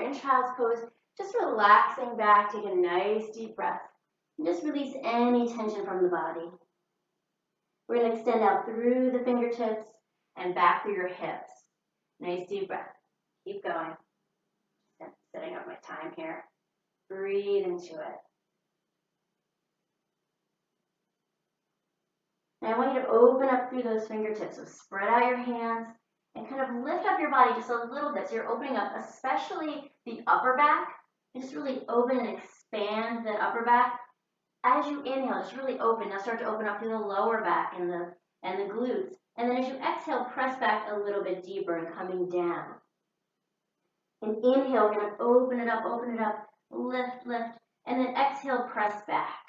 in child's pose, just relaxing back, take a nice deep breath, and just release any tension from the body. We're going to extend out through the fingertips and back through your hips. Nice deep breath. Keep going. Setting up my time here. Breathe into it. And I want you to open up through those fingertips. So spread out your hands and kind of lift up your body just a little bit. So you're opening up, especially the upper back. And just really open and expand the upper back. As you inhale, just really open. Now start to open up through the lower back and the glutes. And then as you exhale, press back a little bit deeper and coming down. And inhale, we're going to open it up, lift, lift. And then exhale, press back.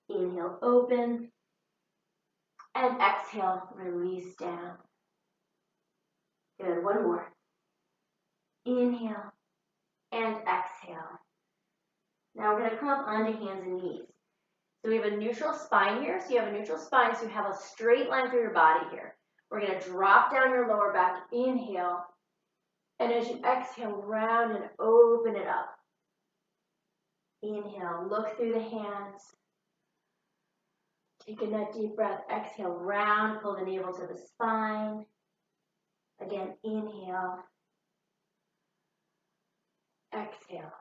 Inhale, open. And exhale, release down. Good, one more. Inhale and exhale. Now we're going to come up onto hands and knees. So we have a neutral spine here. So you have a neutral spine, so you have a straight line through your body here. We're going to drop down your lower back, inhale. And as you exhale, round and open it up. Inhale, look through the hands. Take a nice deep breath. Exhale, round, pull the navel to the spine. Again, inhale. Exhale.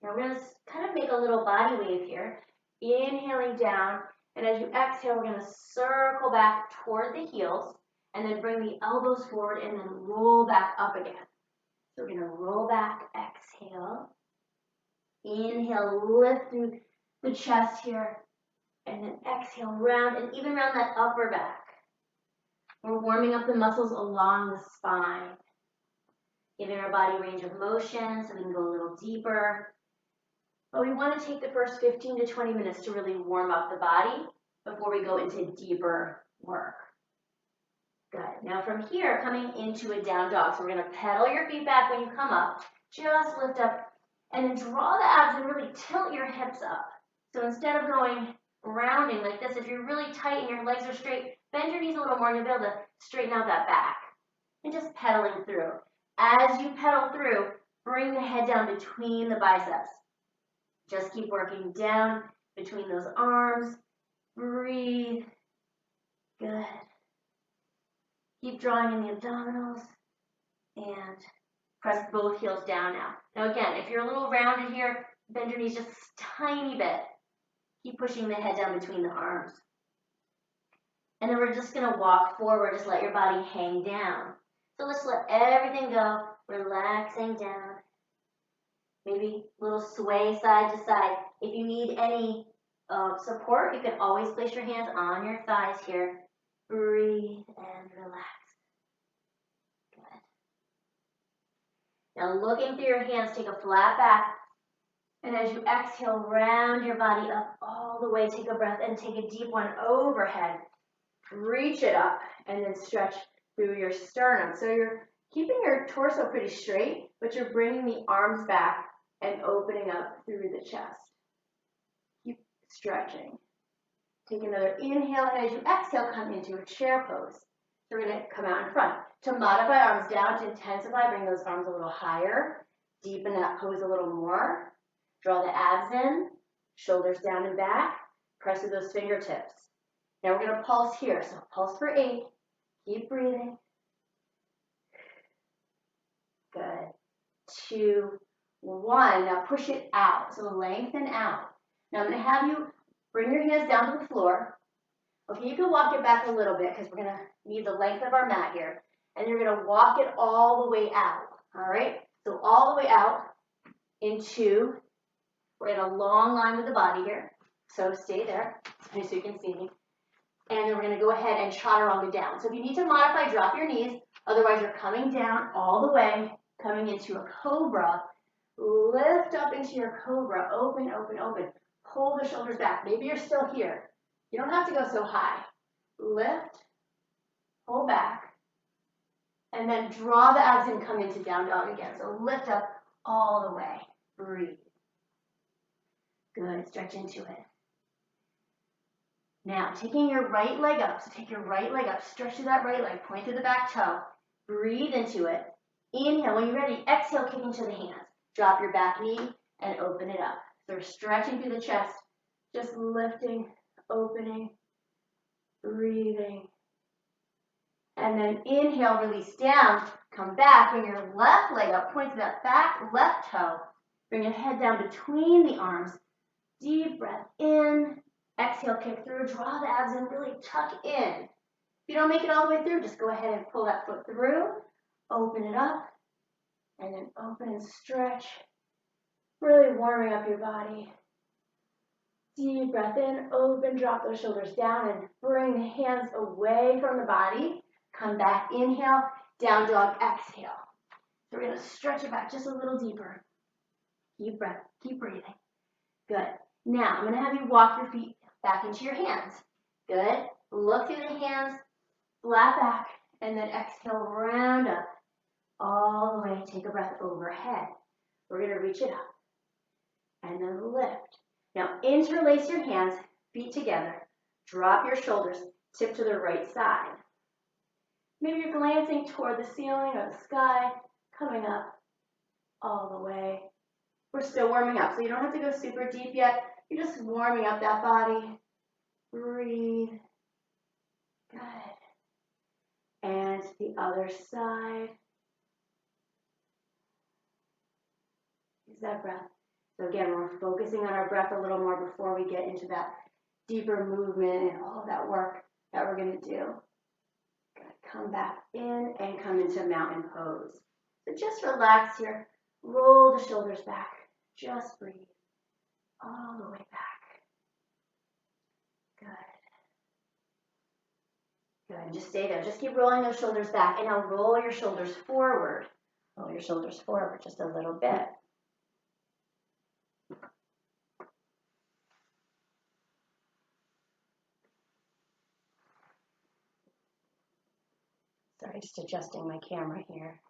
Now we're going to kind of make a little body wave here. Inhaling down, and as you exhale, we're going to circle back toward the heels, and then bring the elbows forward, and then roll back up again. So we're going to roll back, exhale. Inhale, lift through the chest here, and then exhale, round, and even round that upper back. We're warming up the muscles along the spine, giving our body range of motion so we can go a little deeper. But we want to take the first 15 to 20 minutes to really warm up the body before we go into deeper work. Good. Now from here, coming into a down dog. So we're going to pedal your feet back when you come up. Just lift up and then draw the abs and really tilt your hips up. So instead of going rounding like this, if you're really tight and your legs are straight, bend your knees a little more and you'll be able to straighten out that back. And just pedaling through. As you pedal through, bring the head down between the biceps. Just keep working down between those arms. Breathe. Good. Keep drawing in the abdominals. And press both heels down now. Now again, if you're a little rounded here, bend your knees just a tiny bit. Keep pushing the head down between the arms. And then we're just going to walk forward. Just let your body hang down. So let's let everything go. Relaxing down. Maybe a little sway side to side. If you need any support, you can always place your hands on your thighs here. Breathe and relax. Good. Now looking through your hands, take a flat back. And as you exhale, round your body up all the way. Take a breath and take a deep one overhead. Reach it up and then stretch through your sternum. So you're keeping your torso pretty straight, but you're bringing the arms back and opening up through the chest. Keep stretching. Take another inhale, and as you exhale, come into a chair pose. So we're going to come out in front. To modify arms down, to intensify, bring those arms a little higher. Deepen that pose a little more. Draw the abs in, shoulders down and back. Press through those fingertips. Now we're going to pulse here. So pulse for 8. Keep breathing. Good. 2, 1. Now push it out. So lengthen out. Now I'm going to have you bring your hands down to the floor. Okay, you can walk it back a little bit because we're going to need the length of our mat here. And you're going to walk it all the way out. All right? So all the way out into, we're in a long line with the body here. So stay there so you can see me. And then we're going to go ahead and chaturanga down. So if you need to modify, drop your knees. Otherwise, you're coming down all the way, coming into a cobra. Lift up into your cobra. Open, open, open. Pull the shoulders back. Maybe you're still here. You don't have to go so high. Lift, pull back, and then draw the abs and come into down dog again. So lift up all the way. Breathe. Good. Stretch into it. Now, taking your right leg up. So take your right leg up. Stretch through that right leg. Point through the back toe. Breathe into it. Inhale, when you're ready, exhale, kick into the hands. Drop your back knee and open it up. So we're stretching through the chest, just lifting, opening, breathing. And then inhale, release down, come back, bring your left leg up, point to that back left toe. Bring your head down between the arms. Deep breath in, exhale, kick through, draw the abs in, really tuck in. If you don't make it all the way through, just go ahead and pull that foot through, open it up, and then open and stretch, really warming up your body. Deep breath in, open, drop those shoulders down, and bring the hands away from the body. Come back, inhale, down dog, exhale. So we're going to stretch it back just a little deeper. Deep breath, keep breathing. Good. Now, I'm going to have you walk your feet back into your hands. Good. Look through the hands, flat back, and then exhale, round up. All the way, take a breath overhead. We're going to reach it up. And then lift. Now, interlace your hands, feet together. Drop your shoulders, tip to the right side. Maybe you're glancing toward the ceiling or the sky, coming up all the way. We're still warming up, so you don't have to go super deep yet. You're just warming up that body. Breathe. Good. And the other side. Use that breath. So again, we're focusing on our breath a little more before we get into that deeper movement and all of that work that we're going to do. Come back in and come into mountain pose. So just relax here. Roll the shoulders back. Just breathe. All the way back. Good. Good. And just stay there. Just keep rolling those shoulders back. And now roll your shoulders forward. Roll your shoulders forward just a little bit. Sorry, just adjusting my camera here.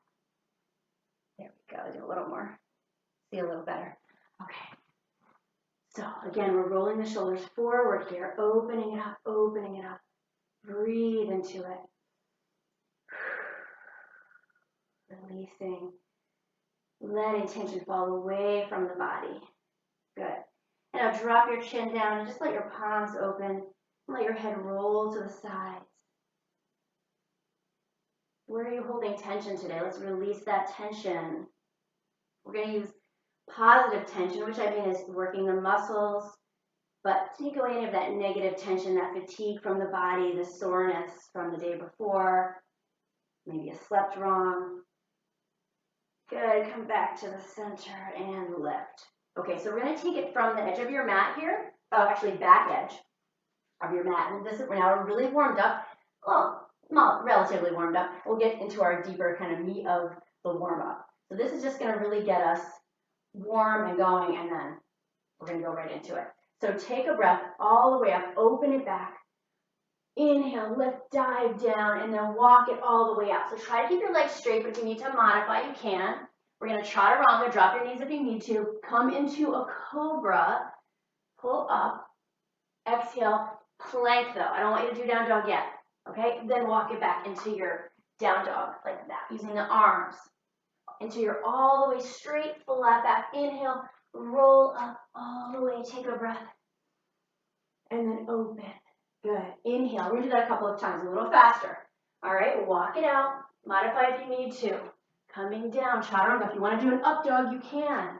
There we go. Do a little more. See a little better. Okay. So again, we're rolling the shoulders forward here, opening it up, opening it up. Breathe into it. Releasing. Letting tension fall away from the body. Good. And now drop your chin down and just let your palms open. Let your head roll to the sides. Where are you holding tension today? Let's release that tension. We're going to use positive tension, which I mean is working the muscles, but take away any of that negative tension, that fatigue from the body, the soreness from the day before. Maybe you slept wrong. Good. Come back to the center and lift. Okay, so we're going to take it from the edge of your mat here. Oh, actually, back edge of your mat. And this is now we're really warmed up. Well, not relatively warmed up. We'll get into our deeper kind of meat of the warm up. So this is just going to really get us warm and going, and then we're going to go right into it. So take a breath all the way up, open it back. Inhale, lift, dive down, and then walk it all the way out. So try to keep your legs straight, but if you need to modify, you can. We're going to chaturanga, drop your knees if you need to. Come into a cobra, pull up, exhale, plank though. I don't want you to do down dog yet. Okay, then walk it back into your down dog like that, using the arms. Until you're all the way straight, flat back. Inhale, roll up all the way, take a breath. And then open. Good. Inhale. We're going to do that a couple of times, a little faster. All right, walk it out. Modify if you need to. Coming down, chaturanga. If you want to do an up dog, you can.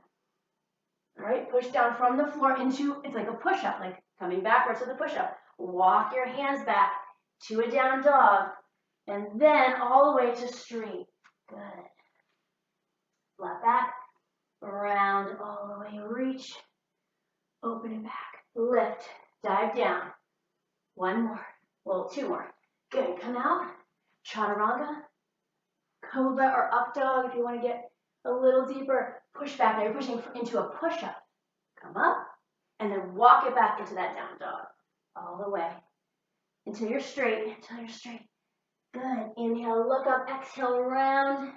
All right, push down from the floor into, it's like a push-up, like coming backwards to the push-up. Walk your hands back to a down dog, and then all the way to straight. Good. Flat back, round all the way, reach, open it back, lift, dive down. One more, well, two more. Good, come out, chaturanga, cobra or up dog if you want to get a little deeper. Push back, now you're pushing into a push-up. Come up, and then walk it back into that down dog, all the way. Until you're straight, Good, inhale, look up, exhale, round.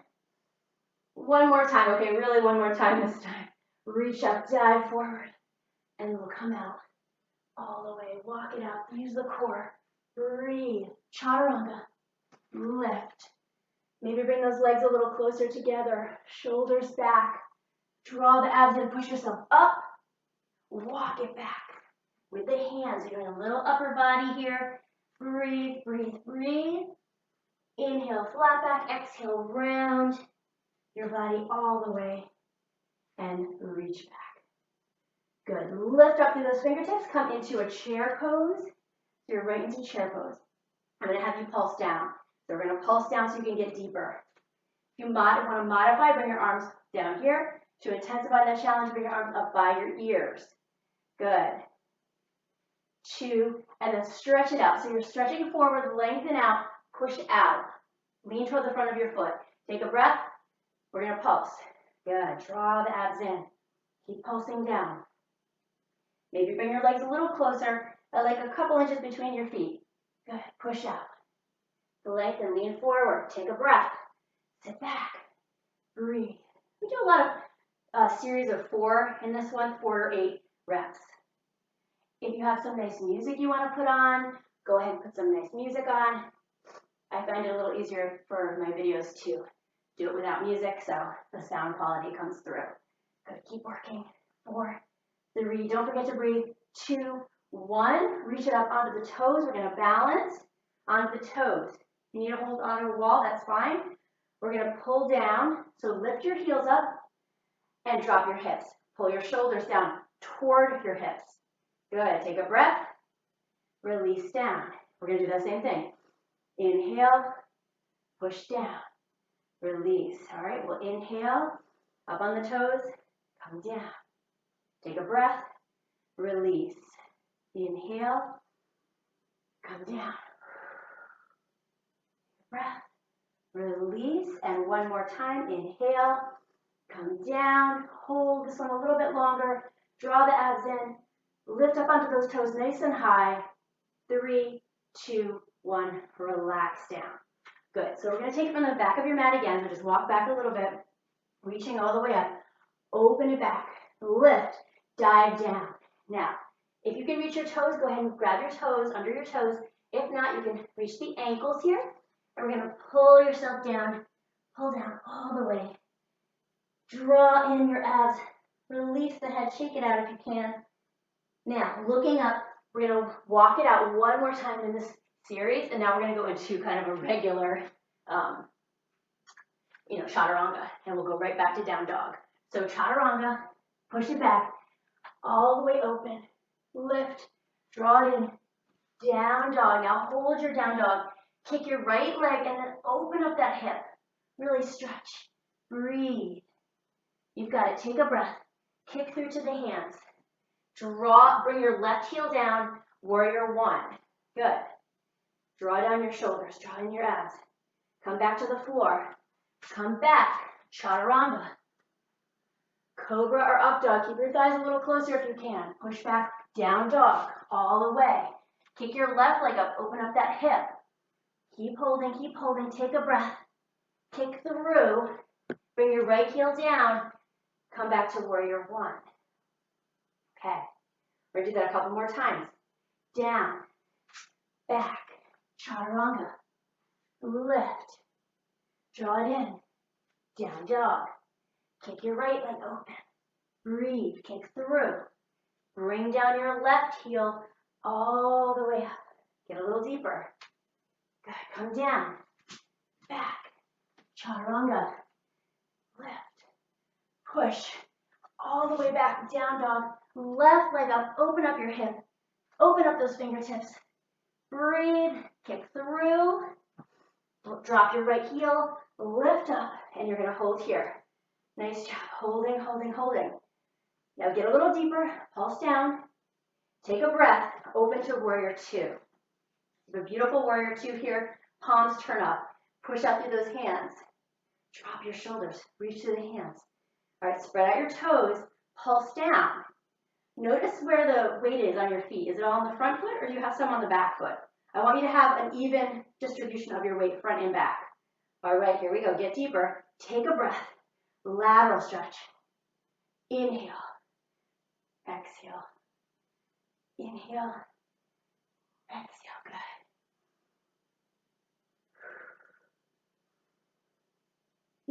One more time, okay, really one more time this time. Reach up, dive forward, and we'll come out all the way. Walk it out, use the core. Breathe, chaturanga, lift, Maybe bring those legs a little closer together, shoulders back. Draw the abs in, push yourself up, walk it back. With the hands, you're doing a little upper body here. Breathe, breathe, breathe. Inhale, flat back. Exhale, round your body all the way and reach back. Good. Lift up through those fingertips. Come into a chair pose. So you're right into chair pose. I'm going to have you pulse down. So we're going to pulse down so you can get deeper. If you want to modify, bring your arms down here. To intensify that challenge, bring your arms up by your ears. Good. 2, and then stretch it out. So you're stretching forward, lengthen out, push out. Lean toward the front of your foot. Take a breath. We're going to pulse. Good. Draw the abs in. Keep pulsing down. Maybe bring your legs a little closer, like a couple inches between your feet. Good. Push out. Lengthen, lean forward. Take a breath. Sit back. Breathe. We do a lot of series of 4 in this one, 4 or 8 reps. If you have some nice music you want to put on, go ahead and put some nice music on. I find it a little easier for my videos to do it without music, so the sound quality comes through. Good, keep working. 4, 3, don't forget to breathe. 2, 1, reach it up onto the toes. We're going to balance onto the toes. If you need to hold on to a wall, that's fine. We're going to pull down, so lift your heels up and drop your hips. Pull your shoulders down toward your hips. Good, take a breath, release down. We're going to do that same thing. Inhale, push down, release. All right, we'll inhale, up on the toes, come down. Take a breath, release. Inhale, come down. Breath, release, and one more time. Inhale, come down, hold this one a little bit longer. Draw the abs in, lift up onto those toes nice and high. 3, 2, 1, relax down. Good, so we're going to take it from the back of your mat again, so just walk back a little bit, reaching all the way up. Open it back, lift, dive down. Now, if you can reach your toes, go ahead and grab your toes, under your toes. If not, you can reach the ankles here. And we're going to pull yourself down, pull down all the way. Draw in your abs, release the head, shake it out if you can. Now, looking up, we're going to walk it out one more time in this series, and now we're going to go into kind of a regular, chaturanga, and we'll go right back to down dog. So chaturanga, push it back, all the way open, lift, draw it in, down dog. Now hold your down dog, kick your right leg, and then open up that hip. Really stretch, breathe. You've got it. Take a breath, kick through to the hands. Draw, bring your left heel down, warrior 1. Good. Draw down your shoulders, draw in your abs. Come back to the floor. Come back, chaturanga. Cobra or up dog. Keep your thighs a little closer if you can. Push back, down dog, all the way. Kick your left leg up, open up that hip. Keep holding, take a breath. Kick through, bring your right heel down. Come back to warrior 1. Okay, we're going to do that a couple more times. Down, back, chaturanga, lift, draw it in, down dog, kick your right leg open, breathe, kick through, bring down your left heel all the way up, get a little deeper, good, come down, back, chaturanga, lift, push, all the way back, down dog, left leg up, open up your hip, open up those fingertips, breathe, kick through, drop your right heel, lift up, and you're going to hold here. Nice job, holding. Now get a little deeper, pulse down, take a breath, open to warrior 2. The beautiful warrior 2 here, palms turn up, push out through those hands, drop your shoulders, reach through the hands. All right, spread out your toes, pulse down. Notice where the weight is on your feet. Is it all on the front foot or do you have some on the back foot? I want you to have an even distribution of your weight front and back. All right, here we go. Get deeper. Take a breath. Lateral stretch. Inhale. Exhale. Inhale. Exhale. Good.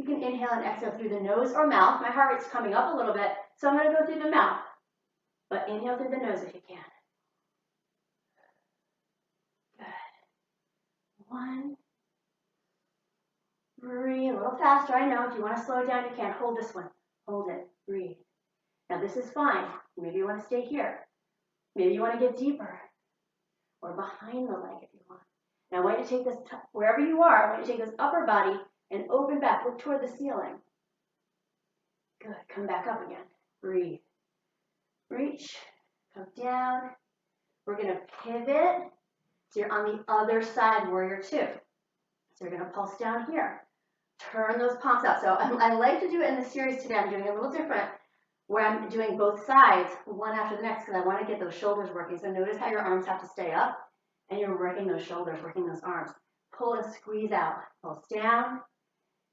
You can inhale and exhale through the nose or mouth. My heart rate's coming up a little bit, so I'm going to go through the mouth. But inhale through the nose if you can. Good. 1. Breathe. A little faster, I know. If you want to slow it down, you can. Hold this one. Hold it. Breathe. Now this is fine. Maybe you want to stay here. Maybe you want to get deeper. Or behind the leg if you want. Now I want you to take this, wherever you are, I want you to take this upper body and open back. Look toward the ceiling. Good. Come back up again. Breathe. Reach. Come down. We're going to pivot. So you're on the other side, warrior 2. So you're going to pulse down here. Turn those palms out. So I like to do it in the series today. I'm doing it a little different, where I'm doing both sides, one after the next, because I want to get those shoulders working. So notice how your arms have to stay up, and you're working those shoulders, working those arms. Pull and squeeze out. Pulse down.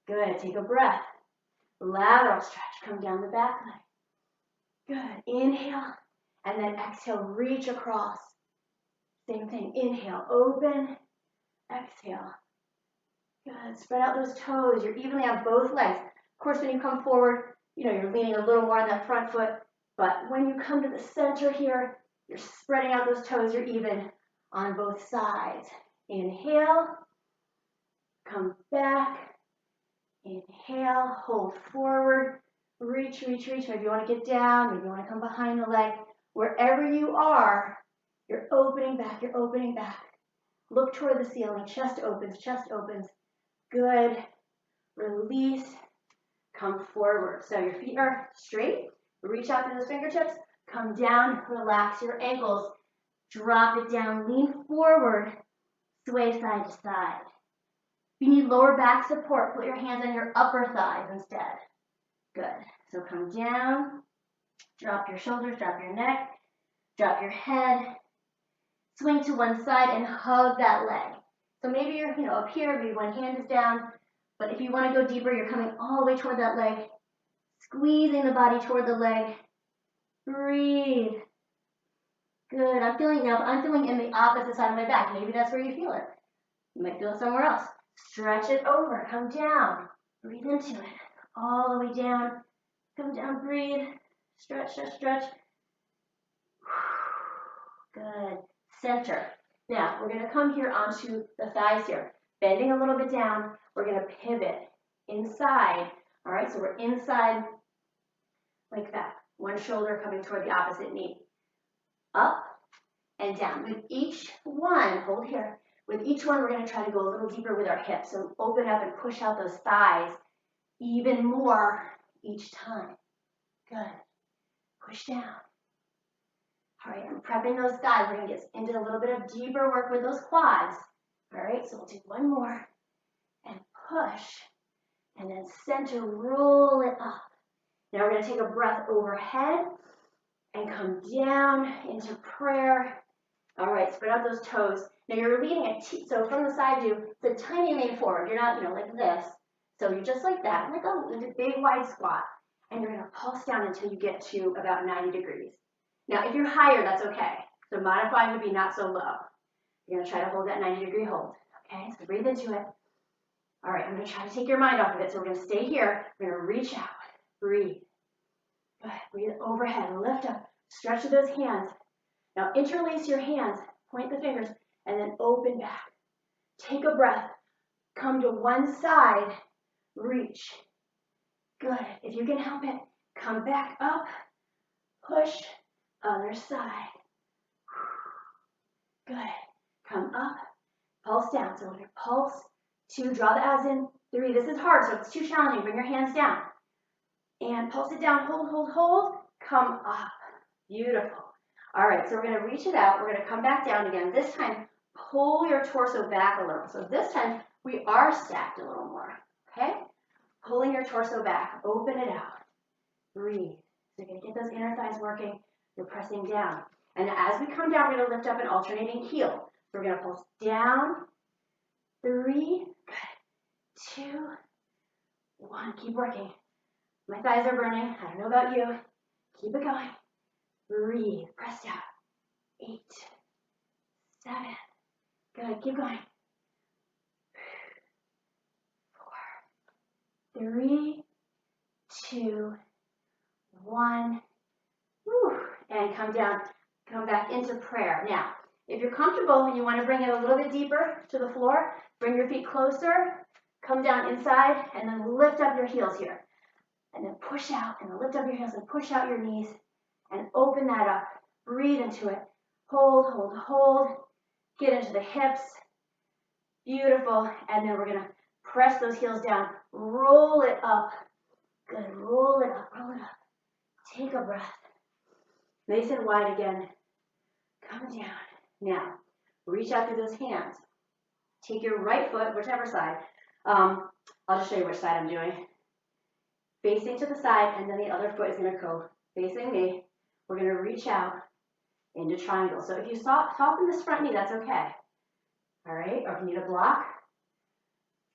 Good. Take a breath. Lateral stretch. Come down the back leg. Good. Inhale, and then exhale. Reach across. Same thing. Inhale. Open. Exhale. Good. Spread out those toes. You're evenly on both legs. Of course, when you come forward, you're leaning a little more on that front foot. But when you come to the center here, you're spreading out those toes. You're even on both sides. Inhale. Come back. Inhale. Hold forward. Reach, reach, reach. Maybe you want to get down. Maybe you want to come behind the leg. Wherever you are, you're opening back. You're opening back. Look toward the ceiling. Chest opens. Chest opens. Good. Release. Come forward. So your feet are straight. Reach out to those fingertips. Come down. Relax your ankles. Drop it down. Lean forward. Sway side to side. If you need lower back support, put your hands on your upper thighs instead. Good. So come down. Drop your shoulders. Drop your neck. Drop your head. Swing to one side and hug that leg. So maybe you're, up here, maybe one hand is down, but if you want to go deeper, you're coming all the way toward that leg, squeezing the body toward the leg. Breathe. Good. I'm feeling in the opposite side of my back. Maybe that's where you feel it. You might feel it somewhere else. Stretch it over. Come down. Breathe into it. All the way down. Come down. Breathe. Stretch, stretch, stretch. Good. Center. Now, we're going to come here onto the thighs here. Bending a little bit down, we're going to pivot inside. All right, so we're inside like that. One shoulder coming toward the opposite knee. Up and down. With each one, hold here. With each one, we're going to try to go a little deeper with our hips. So open up and push out those thighs even more each time. Good. Push down. All right, I'm prepping those thighs. We're going to get into a little bit of deeper work with those quads. All right, so we'll do one more and push and then center, roll it up. Now we're going to take a breath overhead and come down into prayer. All right, spread out those toes. Now you're leaning it, so from the side view, it's a tiny lean forward. You're not, like this. So you're just like that, like a big wide squat. And you're going to pulse down until you get to about 90 degrees. Now, if you're higher, that's okay. So modifying would be not so low. You're going to try to hold that 90-degree hold. Okay, so breathe into it. All right, I'm going to try to take your mind off of it. So we're going to stay here. We're going to reach out. Breathe. Good. Breathe overhead. Lift up. Stretch to those hands. Now, interlace your hands. Point the fingers. And then open back. Take a breath. Come to one side. Reach. Good. If you can help it, come back up. Push. Other side. Good. Come up. Pulse down. So we're going to pulse. 2. Draw the abs in. 3. This is hard, so if it's too challenging, bring your hands down. And pulse it down. Hold, hold, hold. Come up. Beautiful. All right, so we're going to reach it out. We're going to come back down again. This time, pull your torso back a little. So this time, we are stacked a little more. Okay? Pulling your torso back. Open it out. Breathe. So you're going to get those inner thighs working. You're pressing down. And as we come down, we're going to lift up an alternating heel. So we're going to pulse down. 3. Good. 2. 1. Keep working. My thighs are burning. I don't know about you. Keep it going. Breathe. Press down. 8. 7. Good. Keep going. 4. 3, 2, 1. Whew. And come down, come back into prayer. Now, if you're comfortable and you want to bring it a little bit deeper to the floor, bring your feet closer, come down inside, and then lift up your heels here. And then push out, and then lift up your heels and push out your knees, and open that up. Breathe into it. Hold, hold, hold. Get into the hips. Beautiful. And then we're going to press those heels down. Roll it up. Good. Roll it up, roll it up. Take a breath. Nice and wide again. Come down. Now, reach out through those hands. Take your right foot, whichever side. I'll just show you which side I'm doing. Facing to the side, and then the other foot is going to go facing me. We're going to reach out into triangle. So if you soften this front knee, that's okay. All right, or if you need a block,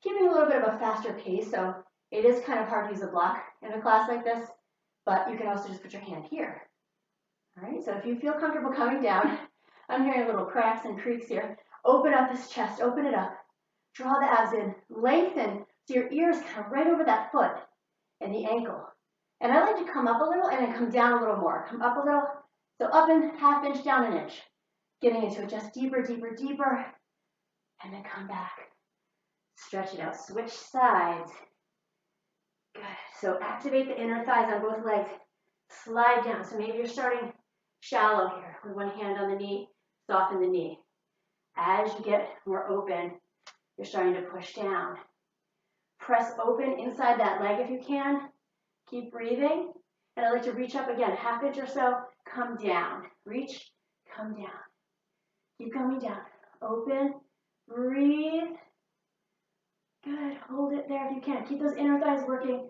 keeping a little bit of a faster pace. So it is kind of hard to use a block in a class like this, but you can also just put your hand here. All right, so if you feel comfortable coming down, I'm hearing little cracks and creaks here. Open up this chest, open it up. Draw the abs in, lengthen so your ear is kind of right over that foot and the ankle. And I like to come up a little and then come down a little more. Come up a little, so up and half inch, down an inch. Getting into it just deeper, deeper, deeper, and then come back. Stretch it out, switch sides. Good, so activate the inner thighs on both legs. Slide down, so maybe you're starting shallow here with one hand on the knee, soften the knee. As you get more open, you're starting to push down. Press open inside that leg if you can. Keep breathing. And I like to reach up again, half inch or so, come down. Reach, come down. Keep coming down. Open, breathe. Good, hold it there if you can. Keep those inner thighs working.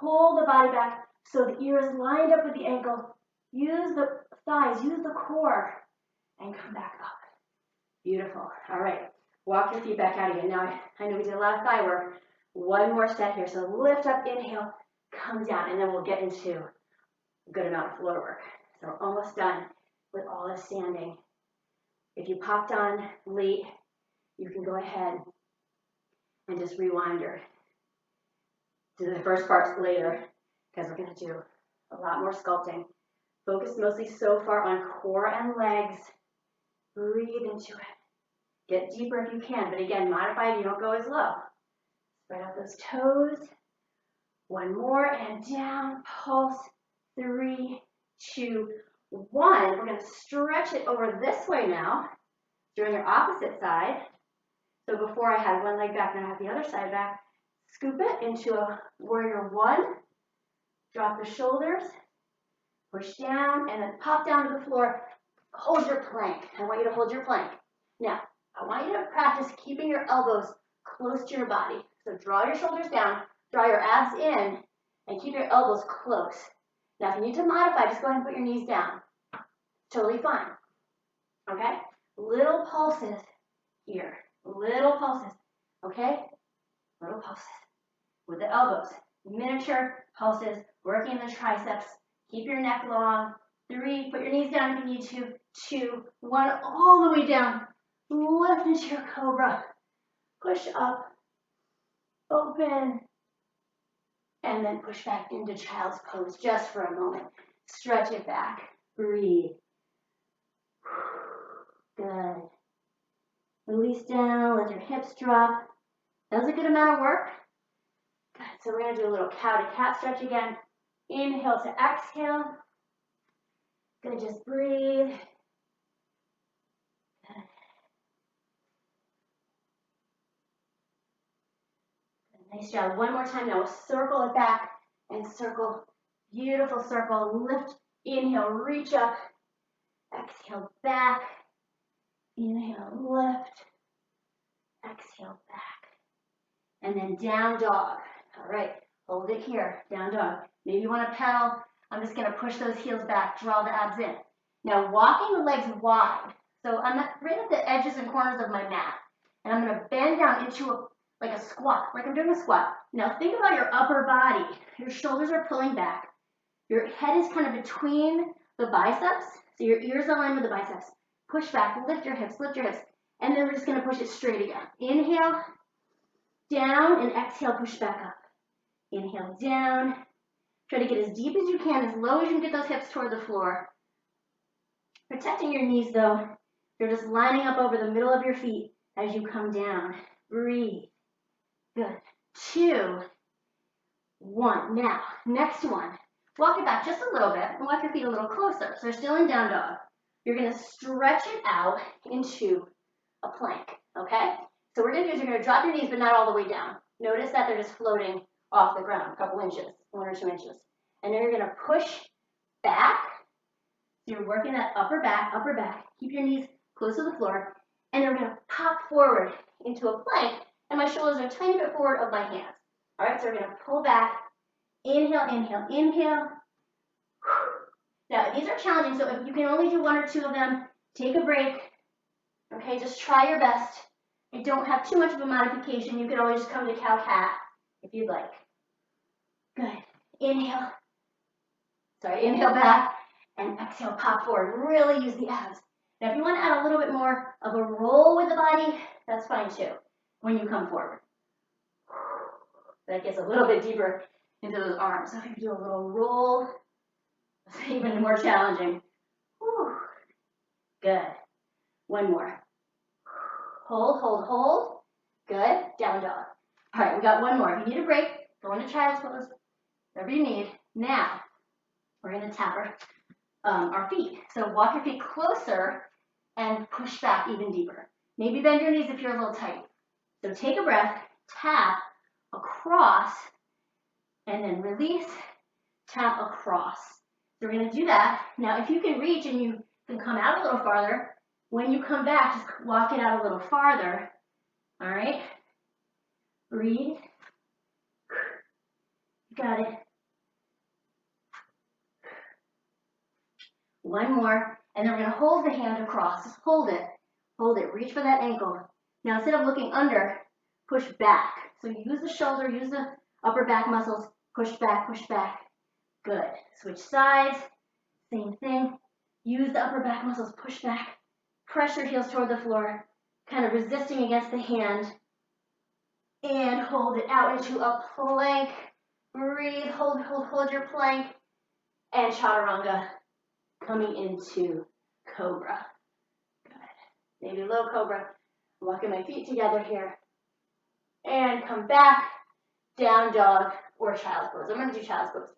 Pull the body back so the ear is lined up with the ankle. Use the thighs, use the core, and come back up. Beautiful. All right, walk your feet back out again. Now, I know we did a lot of thigh work. One more set here. So lift up, inhale, come down, and then we'll get into a good amount of floor work. So we're almost done with all the standing. If you popped on late, you can go ahead and just rewind or do the first parts later because we're going to do a lot more sculpting. Focus mostly so far on core and legs. Breathe into it. Get deeper if you can, but again, modify if you don't go as low. Spread out those toes. One more and down. Pulse. 3, 2, 1. We're going to stretch it over this way now. Doing your opposite side. So before I had one leg back, now I have the other side back. Scoop it into a warrior 1. Drop the shoulders. Push down and then pop down to the floor. Hold your plank. I want you to hold your plank. Now, I want you to practice keeping your elbows close to your body. So draw your shoulders down, draw your abs in, and keep your elbows close. Now, if you need to modify, just go ahead and put your knees down. Totally fine. Okay? Little pulses here. Little pulses. Okay? Little pulses. With the elbows. Miniature pulses, working the triceps. Keep your neck long. 3, put your knees down if you need to. 2, 1, all the way down. Lift into your Cobra. Push up. Open. And then push back into child's pose just for a moment. Stretch it back. Breathe. Good. Release down. Let your hips drop. That was a good amount of work. Good. So we're going to do a little cow to cat stretch again. Inhale to exhale. Good. Just breathe. Good. Nice job. One more time now. We'll circle it back and circle. Beautiful circle. Lift. Inhale. Reach up. Exhale back. Inhale. Lift. Exhale back. And then down dog. All right. Hold it here. Down dog. Maybe you want to pedal. I'm just going to push those heels back. Draw the abs in. Now walking the legs wide. So I'm right at the edges and corners of my mat. And I'm going to bend down into like a squat, like I'm doing a squat. Now think about your upper body. Your shoulders are pulling back. Your head is kind of between the biceps. So your ears align with the biceps. Push back, lift your hips, lift your hips. And then we're just going to push it straight again. Inhale, down, and exhale, push back up. Inhale down. Try to get as deep as you can, as low as you can get those hips toward the floor. Protecting your knees though. You're just lining up over the middle of your feet as you come down. Breathe. Good. 2, 1. Now, next one. Walk it back just a little bit and walk your feet a little closer. So you're still in down dog. You're going to stretch it out into a plank, okay? So what we're going to do is you're going to drop your knees, but not all the way down. Notice that they're just floating off the ground, a couple inches, 1 or 2 inches. And then you're going to push back. So you're working that upper back. Keep your knees close to the floor. And then we're going to pop forward into a plank. And my shoulders are a tiny bit forward of my hands. All right, so we're going to pull back. Inhale, inhale, inhale. Now, these are challenging, so if you can only do 1 or 2 of them, take a break. Okay, just try your best. And don't have too much of a modification. You can always just come to cow-cat if you'd like. Good. Inhale. Inhale back. And exhale, pop forward. Really use the abs. Now, if you want to add a little bit more of a roll with the body, that's fine too, when you come forward. That gets a little bit deeper into those arms. So if you do a little roll, it's even more challenging. Whew. Good. 1 more. Hold, hold, hold. Good. Down dog. All right, we got 1 more. If you need a break, go into child's pose. Whatever you need. Now, we're going to tap our feet. So walk your feet closer and push back even deeper. Maybe bend your knees if you're a little tight. So take a breath, tap across, and then release, tap across. So we're going to do that. Now, if you can reach and you can come out a little farther, when you come back, just walk it out a little farther. All right? Breathe. Got it. 1 more. And then we're going to hold the hand across. Just hold it. Hold it. Reach for that ankle. Now, instead of looking under, push back. So use the shoulder, use the upper back muscles. Push back, push back. Good. Switch sides. Same thing. Use the upper back muscles. Push back. Press your heels toward the floor. Kind of resisting against the hand. And hold it out into a plank. Breathe. Hold, hold, hold your plank. And chaturanga. Coming into Cobra. Good. Maybe low Cobra. Walking my feet together here. And come back. Down dog or child's pose. I'm going to do child's pose.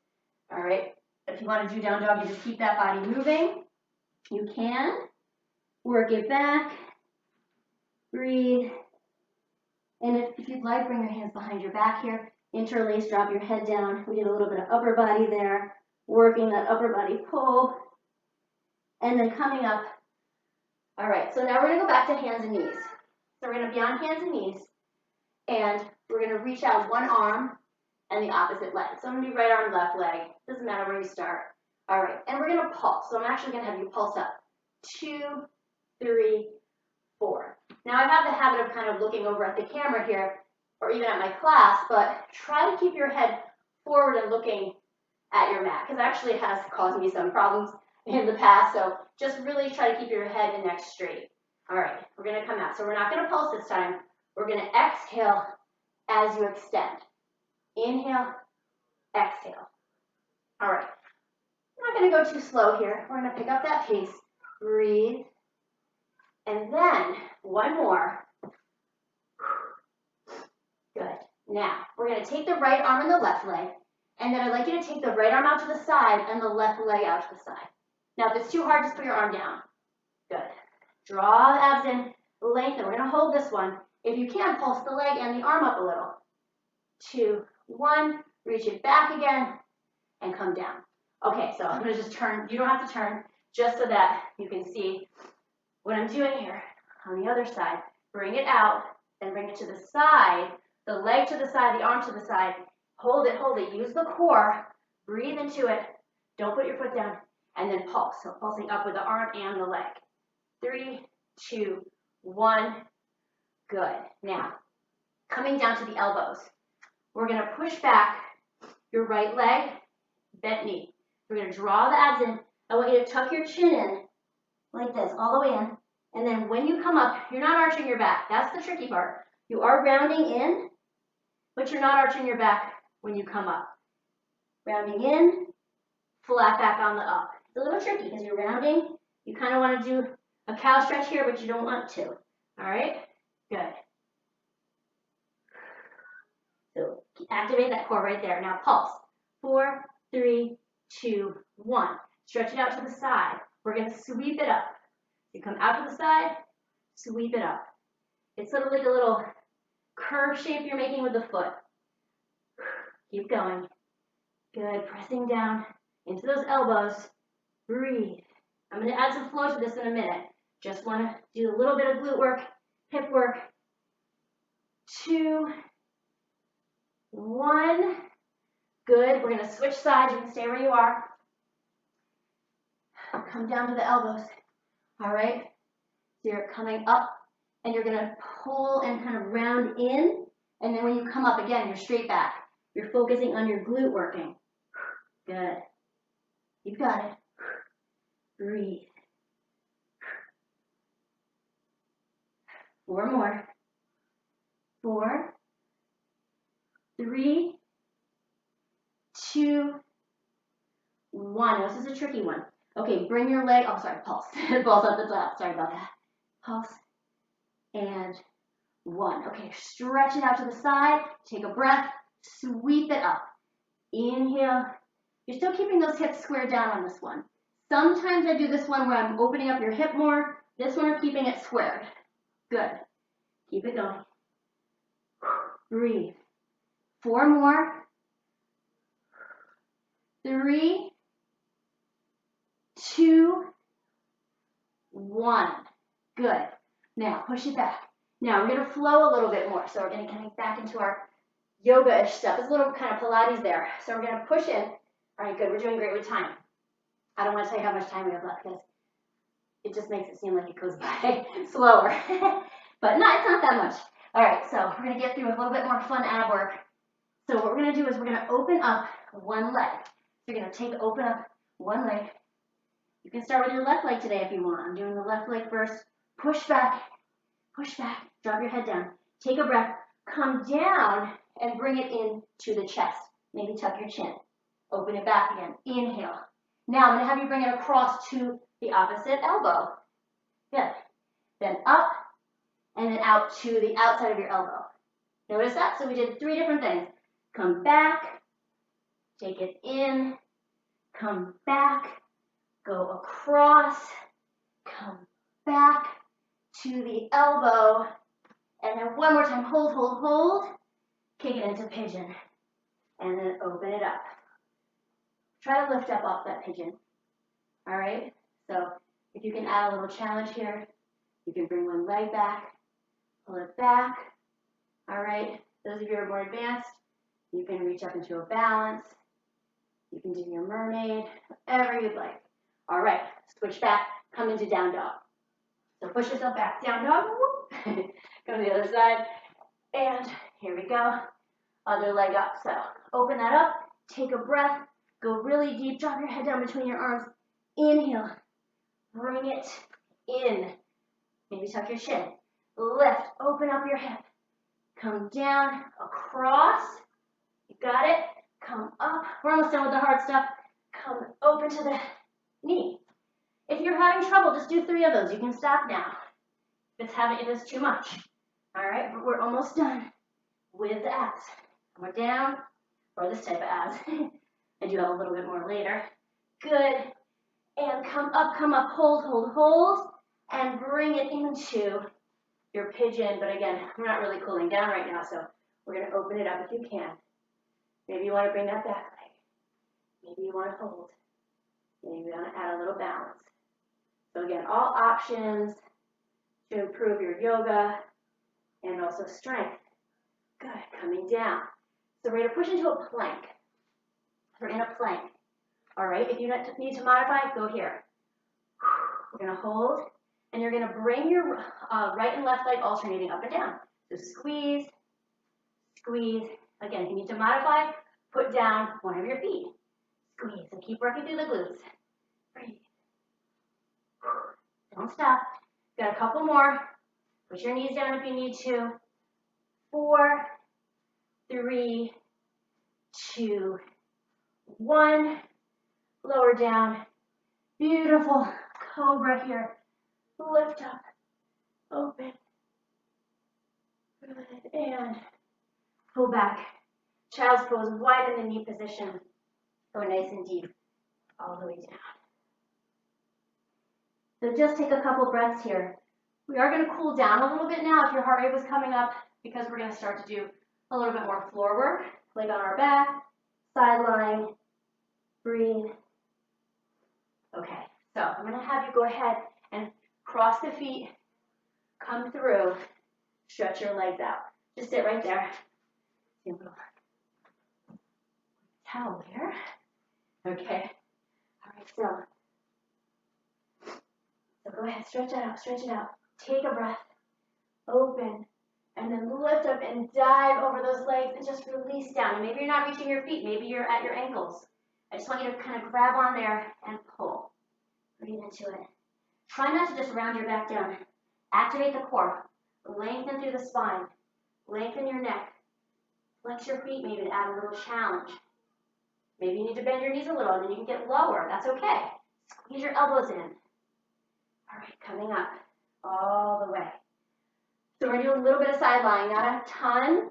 All right. If you want to do down dog, you just keep that body moving. You can. Work it back. Breathe. And if you'd like, bring your hands behind your back here. Interlace, drop your head down. We did a little bit of upper body there. Working that upper body pull. And then coming up. All right, so now we're going to go back to hands and knees. So we're going to be on hands and knees. And we're going to reach out 1 arm and the opposite leg. So I'm going to be right arm, left leg. Doesn't matter where you start. All right, and we're going to pulse. So I'm actually going to have you pulse up. 2, 3, 4. Now I have the habit of kind of looking over at the camera here, or even at my class, but try to keep your head forward and looking at your mat, because it actually has caused me some problems in the past. So just really try to keep your head and neck straight. All right, we're going to come out. So we're not going to pulse this time. We're going to exhale as you extend. Inhale, exhale. All right. I'm not going to go too slow here. We're going to pick up that pace. Breathe. And then 1 more. Good. Now, we're going to take the right arm and the left leg. And then I'd like you to take the right arm out to the side and the left leg out to the side. Now, if it's too hard, just put your arm down. Good. Draw the abs in, lengthen. We're going to hold this one. If you can, pulse the leg and the arm up a little. 2, 1. Reach it back again and come down. Okay, so I'm going to just turn. You don't have to turn, just so that you can see what I'm doing here. On the other side, bring it out and bring it to the side. The leg to the side, the arm to the side. Hold it, hold it. Use the core. Breathe into it. Don't put your foot down. And then pulse. So pulsing up with the arm and the leg. 3, 2, 1. Good. Now, coming down to the elbows. We're going to push back your right leg, bent knee. We're going to draw the abs in. I want you to tuck your chin in like this, all the way in. And then when you come up, you're not arching your back. That's the tricky part. You are rounding in, but you're not arching your back when you come up. Rounding in, flat back on the up. It's a little tricky because you're rounding. You kind of want to do a cow stretch here, but you don't want to. All right? Good. So activate that core right there. Now pulse. 4, 3, 2, 1. Stretch it out to the side. We're going to sweep it up. You come out to the side, sweep it up. It's sort of like a little curve shape you're making with the foot. Keep going. Good. Pressing down into those elbows. Breathe. I'm going to add some flow to this in a minute. Just want to do a little bit of glute work, hip work. 2, 1. Good. We're going to switch sides. You can stay where you are. Come down to the elbows. All right. So you're coming up and you're going to pull and kind of round in. And then when you come up again, you're straight back. You're focusing on your glute working. Good. You've got it. Breathe. 4 more. 4, 3, 2, 1. This is a tricky one. Okay, bring your leg, oh, sorry, pulse. Pulse up the top, sorry about that. Pulse, and 1. Okay, stretch it out to the side, take a breath, sweep it up. Inhale. You're still keeping those hips squared down on this one. Sometimes I do this one where I'm opening up your hip more. This one, we're keeping it squared. Good. Keep it going. Breathe. 4 more. 3, 2, 1. Good. Now push it back. Now we're going to flow a little bit more. So we're going to connect back into our yoga-ish stuff. There's a little kind of Pilates there. So we're going to push in. All right, good. We're doing great with time. I don't want to tell you how much time we have left because it just makes it seem like it goes by slower. But no, it's not that much. All right, so we're going to get through a little bit more fun ab work. So what we're going to do is we're going to open up one leg. So you're going to open up one leg. You can start with your left leg today if you want. I'm doing the left leg first. Push back, drop your head down. Take a breath, come down and bring it in to the chest. Maybe tuck your chin. Open it back again. Inhale. Now I'm going to have you bring it across to the opposite elbow. Good. Then up and then out to the outside of your elbow. Notice that? So we did 3 different things. Come back, take it in, come back, go across, come back to the elbow, and then one more time, hold, kick it into pigeon, and then open it up. Try to lift up off that pigeon, all right? So if you can add a little challenge here, you can bring one leg back, pull it back, all right? Those of you who are more advanced, you can reach up into a balance, you can do your mermaid, whatever you'd like. All right, switch back, come into down dog. So push yourself back, down dog, go to the other side, and here we go, other leg up. So open that up, take a breath, go really deep, drop your head down between your arms, inhale, bring it in, maybe tuck your chin, lift, open up your hip, come down, across, you got it, come up, we're almost done with the hard stuff, come open to the knee. If you're having trouble, just do 3 of those. You can stop now. If it's too much. All right, but we're almost done with the abs. We're down, or this type of abs. I do have a little bit more later. Good. And come up, hold, and bring it into your pigeon. But again, we're not really cooling down right now, so we're going to open it up if you can. Maybe you want to bring that back leg. Maybe you want to hold. Maybe you want to add a little balance. So again, all options to improve your yoga and also strength. Good, coming down. So we're going to push into a plank. We're in a plank. All right, if you need to modify, go here. We're going to hold, and you're going to bring your right and left leg alternating up and down. So squeeze, squeeze. Again, if you need to modify, put down one of your feet. Squeeze, and keep working through the glutes. Breathe. Don't stop. Got a couple more. Put your knees down if you need to. 4, 3, 2, 1. Lower down. Beautiful. Cobra here. Lift up. Open. Good. And pull back. Child's pose. Widen the knee position. Go nice and deep. All the way down. So just take a couple breaths here. We are going to cool down a little bit now if your heart rate was coming up, because we're going to start to do a little bit more floor work, like on our back, side lying, breathe. Okay, so I'm going to have you go ahead and cross the feet, come through, stretch your legs out. Just sit right there. Towel here. Okay, all right, so go ahead, stretch it out, stretch it out. Take a breath, open, and then lift up and dive over those legs and just release down. Maybe you're not reaching your feet, maybe you're at your ankles. I just want you to kind of grab on there and pull. Breathe into it. Try not to just round your back down. Activate the core. Lengthen through the spine. Lengthen your neck. Flex your feet maybe to add a little challenge. Maybe you need to bend your knees a little and then you can get lower. That's okay. Squeeze your elbows in. All right, coming up all the way. So we're going to do a little bit of side lying, not a ton,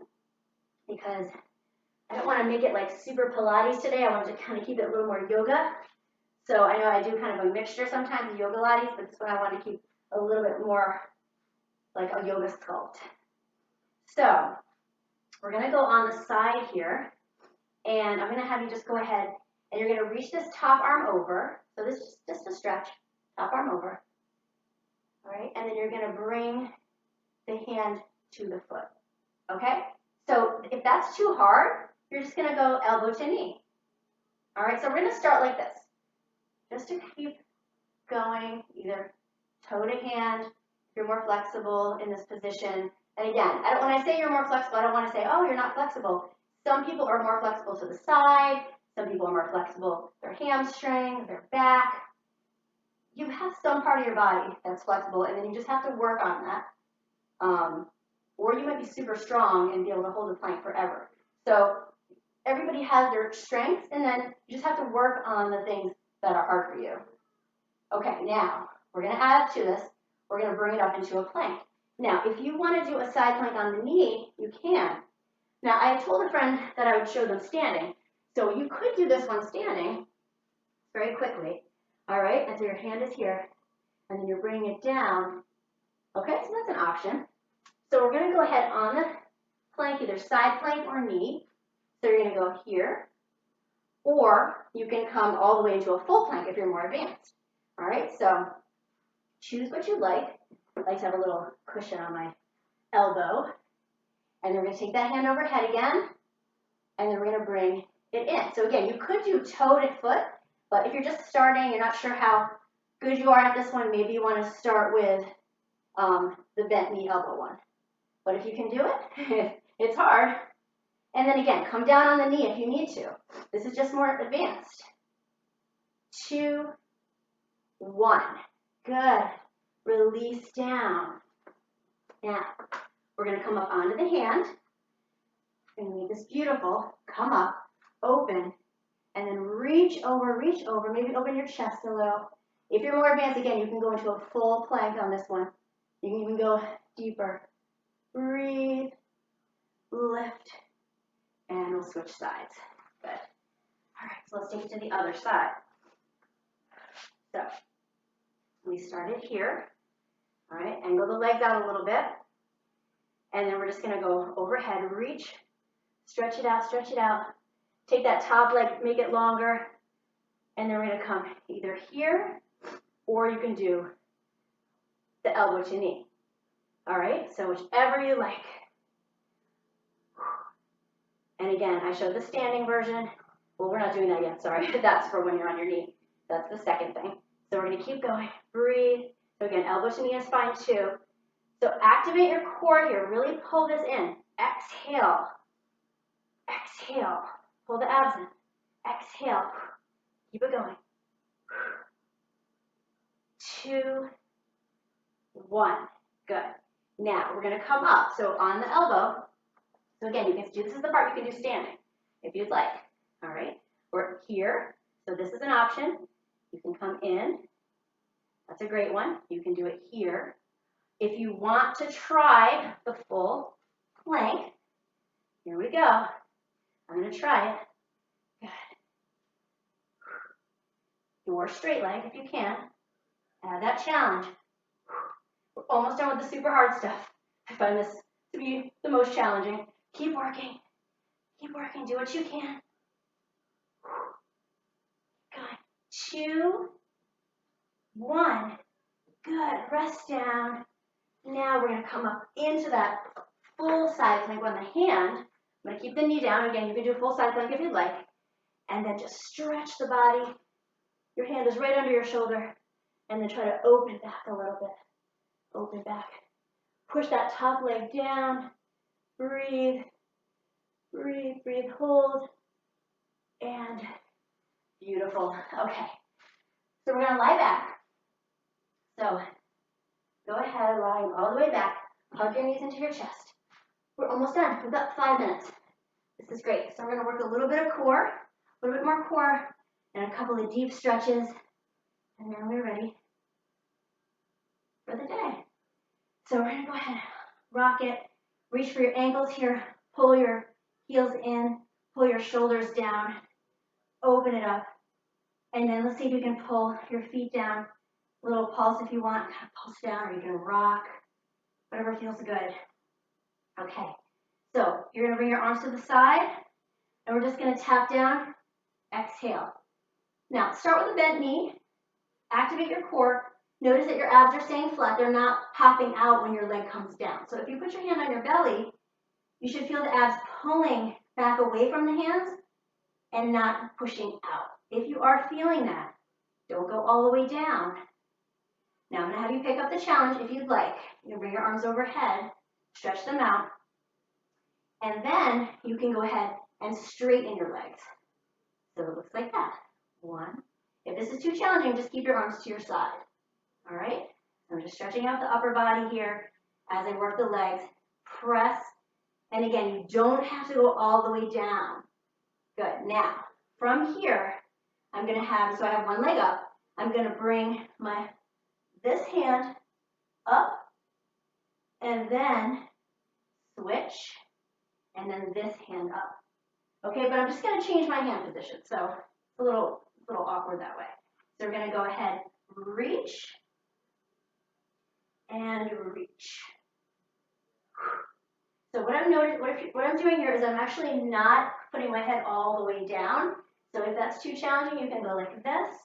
because I don't want to make it like super Pilates today. I want to kind of keep it a little more yoga. So I know I do kind of a mixture sometimes of yoga Pilates, but this one I want to keep a little bit more like a yoga sculpt. So we're going to go on the side here, and I'm going to have you just go ahead, and you're going to reach this top arm over. So this is just a stretch, top arm over. All right, and then you're going to bring the hand to the foot. Okay? So if that's too hard, you're just going to go elbow to knee. All right, so we're going to start like this. Just to keep going, either toe to hand, if you're more flexible in this position. And again, when I say you're more flexible, I don't want to say, oh, you're not flexible. Some people are more flexible to the side. Some people are more flexible, their hamstring, their back. You have some part of your body that's flexible, and then you just have to work on that. Or you might be super strong and be able to hold the plank forever. So everybody has their strengths, and then you just have to work on the things that are hard for you. Okay, now we're going to add up to this. We're going to bring it up into a plank. Now, if you want to do a side plank on the knee, you can. Now, I told a friend that I would show them standing. So you could do this one standing very quickly. All right, and so your hand is here, and then you're bringing it down. Okay, so that's an option. So we're going to go ahead on the plank, either side plank or knee. So you're going to go here, or you can come all the way into a full plank if you're more advanced. All right, so choose what you like. I like to have a little cushion on my elbow. And then we're going to take that hand overhead again, and then we're going to bring it in. So again, you could do toe to foot, but if you're just starting, you're not sure how good you are at this one, maybe you want to start with the bent knee elbow one. But if you can do it, it's hard. And then again, come down on the knee if you need to. This is just more advanced. 2, 1. Good. Release down. Now, we're going to come up onto the hand. And make this beautiful. Come up, open, and then reach over. Maybe open your chest a little. If you're more advanced, again, you can go into a full plank on this one. You can even go deeper. Breathe, lift, and we'll switch sides. Good. All right, so let's take it to the other side. So we started here. All right, angle the legs out a little bit. And then we're just going to go overhead, reach, stretch it out, stretch it out. Take that top leg, make it longer. And then we're going to come either here, or you can do the elbow to knee. All right, so whichever you like. And again, I showed the standing version. Well, we're not doing that yet, sorry. That's for when you're on your knee. That's the second thing. So we're going to keep going. Breathe. So again, elbow to knee is fine too. So activate your core here. Really pull this in. Exhale. Exhale. Pull the abs in. Exhale. Keep it going. 2, 1. Good. Now we're going to come up. So on the elbow. So again, you can do, this is the part you can do standing. if you'd like. All right, we're here, so this is an option. You can come in. That's a great one. You can do it here. If you want to try the full plank, here we go. I'm going to try it. Good. Your straight leg if you can. Add that challenge. We're almost done with the super hard stuff. I find this to be the most challenging. Keep working. Keep working. Do what you can. Good. 2, 1. Good. Rest down. Now we're going to come up into that full side plank on the hand. I'm going to keep the knee down. Again, you can do a full side plank if you'd like. And then just stretch the body. Your hand is right under your shoulder. And then try to open back a little bit. Open back. Push that top leg down. Breathe. Breathe, breathe, hold. And beautiful. Okay. So we're going to lie back. So go ahead, lying all the way back. Hug your knees into your chest. We're almost done. We've got 5 minutes. This is great. So we're going to work a little bit of core, a little bit more core, and a couple of deep stretches. And then we're ready for the day. So we're going to go ahead, rock it, reach for your ankles here, pull your heels in, pull your shoulders down, open it up, and then let's see if you can pull your feet down. A little pulse if you want, kind of pulse down, or you can rock, whatever feels good. Okay, so you're going to bring your arms to the side, and we're just going to tap down, exhale. Now, start with a bent knee, activate your core. Notice that your abs are staying flat. They're not popping out when your leg comes down. So if you put your hand on your belly, you should feel the abs pulling back away from the hands and not pushing out. If you are feeling that, don't go all the way down. Now I'm going to have you pick up the challenge if you'd like. You can bring your arms overhead, stretch them out, and then you can go ahead and straighten your legs. So it looks like that. 1. If this is too challenging, just keep your arms to your side. All right? I'm just stretching out the upper body here as I work the legs. Press. And again, you don't have to go all the way down. Good. Now, from here, I'm going to have, so I have one leg up. I'm going to bring this hand up and then switch and then this hand up. Okay, but I'm just going to change my hand position. So it's a little awkward that way. So we're going to go ahead, reach and reach. So what I'm doing here is I'm actually not putting my head all the way down. So if that's too challenging, you can go like this.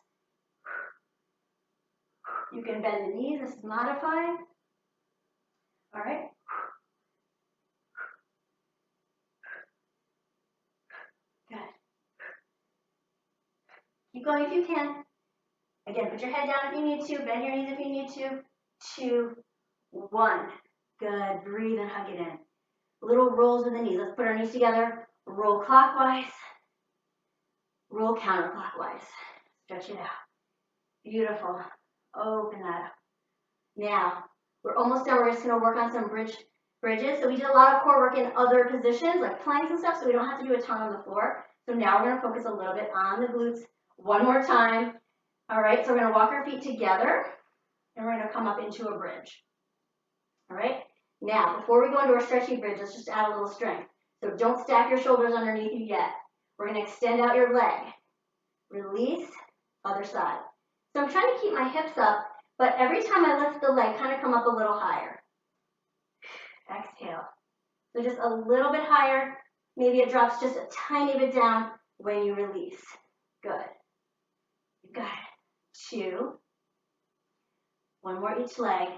You can bend the knees. This is modifying. All right. Good. Keep going if you can. Again, put your head down if you need to. Bend your knees if you need to. 2, 1. Good. Breathe and hug it in. Little rolls with the knees. Let's put our knees together. Roll clockwise. Roll counterclockwise. Stretch it out. Beautiful. Open that up. Now, we're almost done. We're just going to work on some bridges. So we did a lot of core work in other positions, like planks and stuff, so we don't have to do a ton on the floor. So now we're going to focus a little bit on the glutes one more time. All right, so we're going to walk our feet together, and we're going to come up into a bridge. All right, now, before we go into our stretchy bridge, let's just add a little strength. So don't stack your shoulders underneath you yet. We're going to extend out your leg. Release, other side. So I'm trying to keep my hips up, but every time I lift the leg, kind of come up a little higher. Exhale. So just a little bit higher. Maybe it drops just a tiny bit down when you release. Good. You got it. 2. 1 more each leg.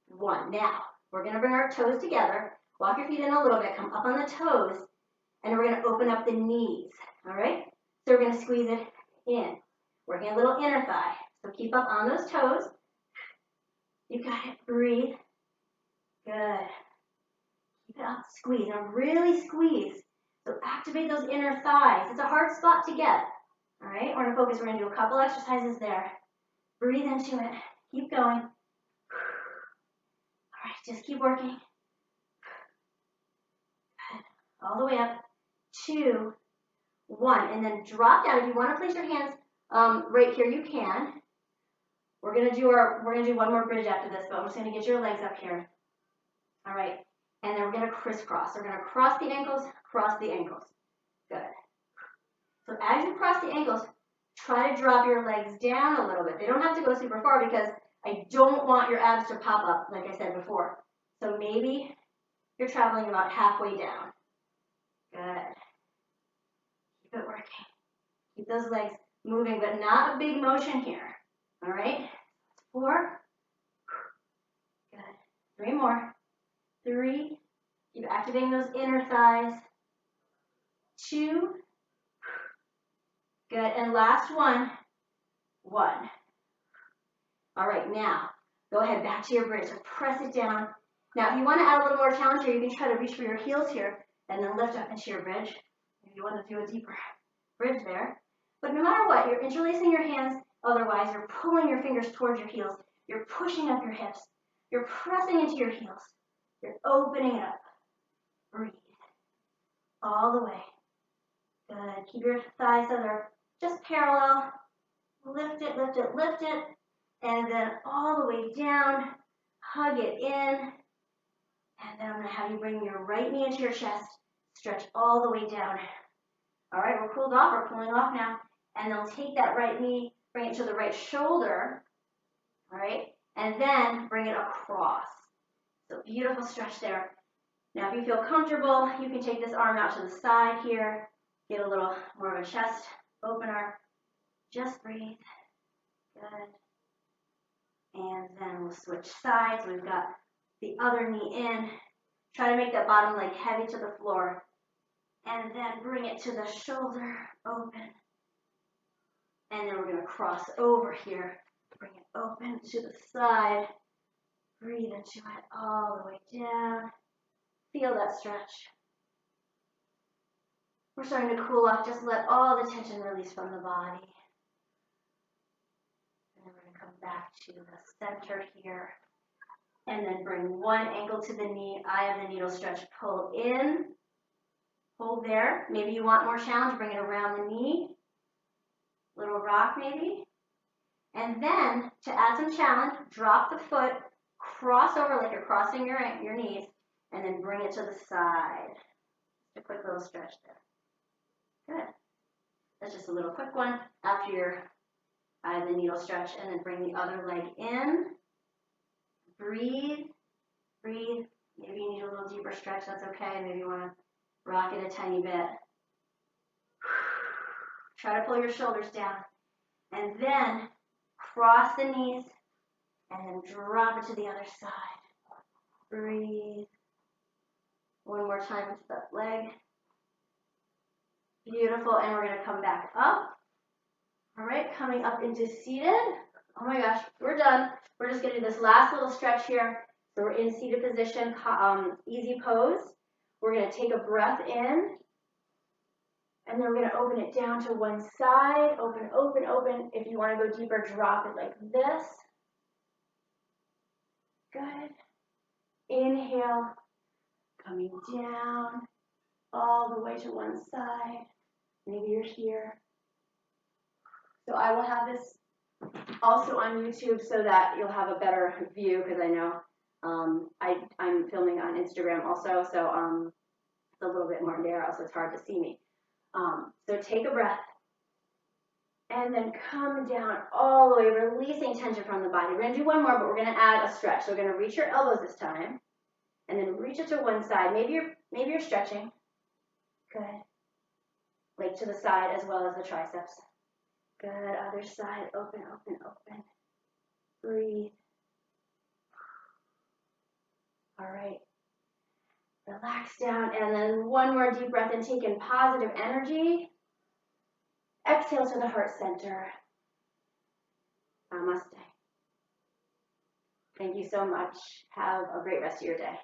1. Now, we're going to bring our toes together. Walk your feet in a little bit. Come up on the toes. And we're going to open up the knees. All right? So we're going to squeeze it in. Working a little inner thigh. So keep up on those toes. You got it. Breathe. Good. Keep it up. Squeeze. Now really squeeze. So activate those inner thighs. It's a hard spot to get. All right? We're going to focus. We're going to do a couple exercises there. Breathe into it. Keep going. All right. Just keep working. Good. All the way up. 2, 1, and then drop down. If you want to place your hands right here, you can. We're gonna do one more bridge after this, but I'm just gonna get your legs up here. All right, and then we're gonna crisscross. We're gonna cross the ankles, cross the ankles. Good. So as you cross the ankles, try to drop your legs down a little bit. They don't have to go super far because I don't want your abs to pop up, like I said before. So maybe you're traveling about halfway down. Good. Keep it working. Keep those legs moving, but not a big motion here. All right? 4. Good. 3 more. 3. Keep activating those inner thighs. 2. Good. And last one. 1. All right, now go ahead back to your bridge. So press it down. Now, if you want to add a little more challenge here, you can try to reach for your heels here and then lift up into your bridge. If you want to do a deeper bridge there. But no matter what, you're interlacing your hands. Otherwise, you're pulling your fingers towards your heels. You're pushing up your hips. You're pressing into your heels. You're opening it up. Breathe. All the way. Good. Keep your thighs so they're just parallel. Lift it, lift it, lift it. And then all the way down. Hug it in. And then I'm going to have you bring your right knee into your chest. Stretch all the way down. All right, we're cooled off. We're cooling off now. And then take that right knee, bring it to the right shoulder. All right, and then bring it across. So beautiful stretch there. Now, if you feel comfortable, you can take this arm out to the side here. Get a little more of a chest opener. Just breathe. Good. And then we'll switch sides. We've got the other knee in. Try to make that bottom leg heavy to the floor. And then bring it to the shoulder, open. And then we're going to cross over here. Bring it open to the side. Breathe into it all the way down. Feel that stretch. We're starting to cool off. Just let all the tension release from the body. And then we're going to come back to the center here. And then bring one ankle to the knee. Eye of the needle stretch. Pull in. Hold there. Maybe you want more challenge. Bring it around the knee. Little rock maybe. And then, to add some challenge, drop the foot, cross over like you're crossing your knees, and then bring it to the side. Just a quick little stretch there. Good. That's just a little quick one after your eye of the needle stretch, and then bring the other leg in. Breathe. Breathe. Maybe you need a little deeper stretch. That's okay. Maybe you want to rock it a tiny bit. Try to pull your shoulders down. And then cross the knees and then drop it to the other side. Breathe. One more time into that leg. Beautiful. And we're going to come back up. All right, coming up into seated. Oh my gosh, we're done. We're just going to do this last little stretch here. So we're in seated position, easy pose. We're going to take a breath in. And then we're going to open it down to one side. Open, open, open. If you want to go deeper, drop it like this. Good. Inhale. Coming down. All the way to one side. Maybe you're here. So I will have this also on YouTube so that you'll have a better view, because I know I'm filming on Instagram also. So it's a little bit more narrow, so it's hard to see me. So take a breath and then come down all the way, releasing tension from the body. We're going to do one more, but we're going to add a stretch. So we're going to reach your elbows this time and then reach it to one side. Maybe you're stretching. Good. Like to the side as well as the triceps. Good. Other side. Open, open, open. Breathe. All right. Relax down, and then one more deep breath in, take in positive energy. Exhale to the heart center. Namaste. Thank you so much. Have a great rest of your day.